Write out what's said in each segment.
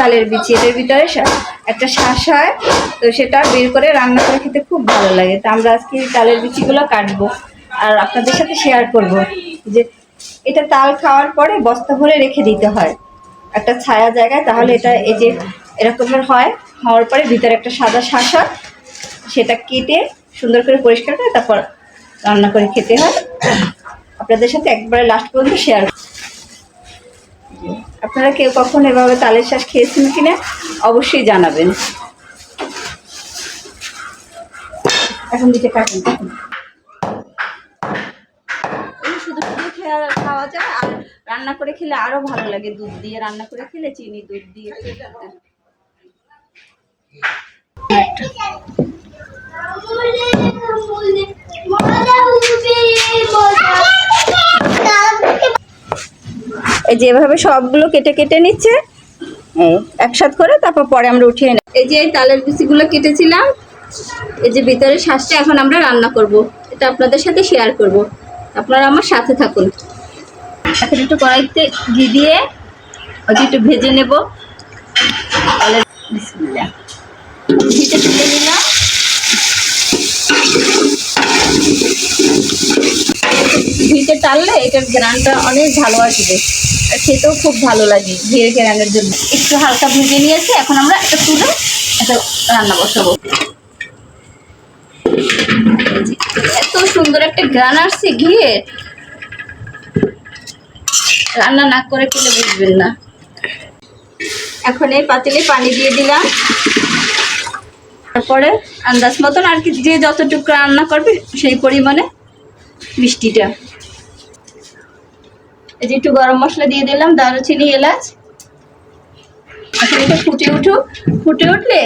তালের বিচি, এটার ভিতরে একটা শ্বাস হয়, তো সেটা বের করে রান্না করে খেতে খুব ভালো লাগে। তো আমরা আজকে তালের বিচিগুলো কাটবো আর আপনাদের সাথে শেয়ার করব যে এটা তাল খাওয়ার পরে বস্তা ভরে রেখে দিতে হয় একটা ছায়া জায়গায়, তাহলে এটা এই যে এরকমের হওয়ার পরে ভিতরে একটা সাদা শ্বাস হয়, সেটা কেটে সুন্দর করে পরিষ্কার করে তারপর রান্না করে খেতে হয়। আপনাদের সাথে একবারে লাস্ট পর্যন্ত শেয়ার। আপনারা কেউ কখন এভাবে তালের শ্বাস খেয়েছেন কিনা অবশ্যই জানাবেন। এখন দিতে কাটুন, শুধু শুধু খাওয়া যায়, আর রান্না করে খেলে আরো ভালো লাগে। দুধ দিয়ে রান্না করে খেলে, চিনি দুধ দিয়ে। এই যে এভাবে সবগুলো কেটে কেটে নিচ্ছে একসাথে করে, তারপর পরে আমরা উঠিয়ে নেব। এই যে তালের বিচিগুলো কেটেছিলাম, এই যে ভিতরে শ্বাসটা এখন আমরা রান্না করব, এটা আপনাদের সাথে শেয়ার করব। আপনারা আমার সাথে থাকুন। এখন একটু কড়াইতে ঘি দিয়ে একটু ভেজে নেব। তাহলে বিসমিল্লাহ, ঘিতে তুলে নিলাম। ঘিতে টানলে এটার ঘ্রাণটা অনেক ভালো আসবে আর খেতেও খুব ভালো লাগে। ঘিয়ের ঘ্রাণের জন্য একটু হালকা ভেজে নিয়েছি। এখন আমরা একটা তুলে একটা রান্না বসাবো। এত সুন্দর একটা ঘ্রাণ আসছে ঘিয়ে, রান্না না করে খেলে বুঝবেন না। এখন এই পাতিলে পানি দিয়ে দিলাম, তারপরে আন্দাজ মতন আর কি, যে যতটুকু রান্না করবে সেই পরিমাণে মিষ্টিটা। এই যে একটু গরম মশলা দিয়ে দিলাম, দারুচিনি, এলাচ। এখন এটা ফুটে উঠুক। ফুটে উঠলে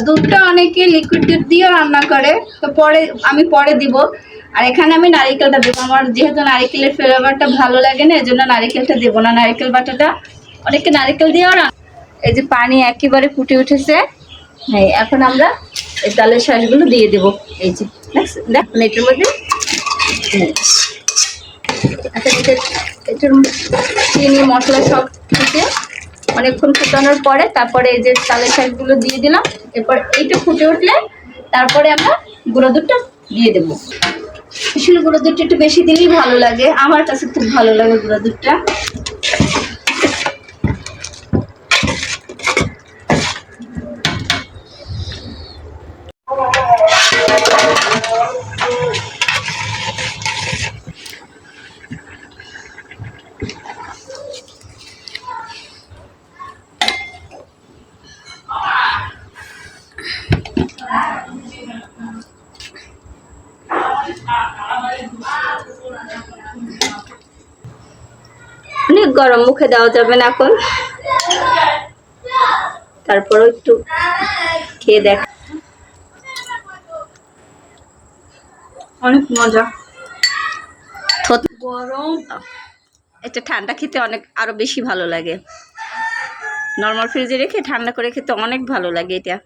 দুধটা অনেকে লিকুইড দুধ দিয়েও রান্না করে, তো আমি পরে দিব। আর এখানে আমি নারিকেলটা দেবো। আমার যেহেতু নারিকেলের ফ্লেভারটা ভালো লাগে না, এজন্য নারিকেলটা দেবো না। নারিকেল বাটাটা অনেকে নারিকেল দিয়েও রান্না। এই যে পানি একেবারে ফুটে উঠেছে। হ্যাঁ, এখন আমরা এই তালের শ্বাসগুলো দিয়ে দেবো। এই যে দেখুন এটার মধ্যে এটার চিনি মশলা সব ফুটে অনেকক্ষণ ফুটানোর পরে তারপরে এই যে তালের শাঁসগুলো দিয়ে দিলাম। এরপর এইটা ফুটে উঠলে তারপরে আমরা গুঁড়ো দুধটা দিয়ে দেবো। আসলে গুঁড়ো দুধটা একটু বেশি দিলেই ভালো লাগে, আমার কাছে খুব ভালো লাগে গুঁড়ো দুধটা। অনেক গরম, মুখে দেওয়া যাবে না এখন, তারপরও একটু খেয়ে দেখ। অনেক মজা। গরম, এটা ঠান্ডা খেতে আরো বেশি ভালো লাগে। নর্মাল ফ্রিজে রেখে ঠান্ডা করে খেতে অনেক ভালো লাগে এটা।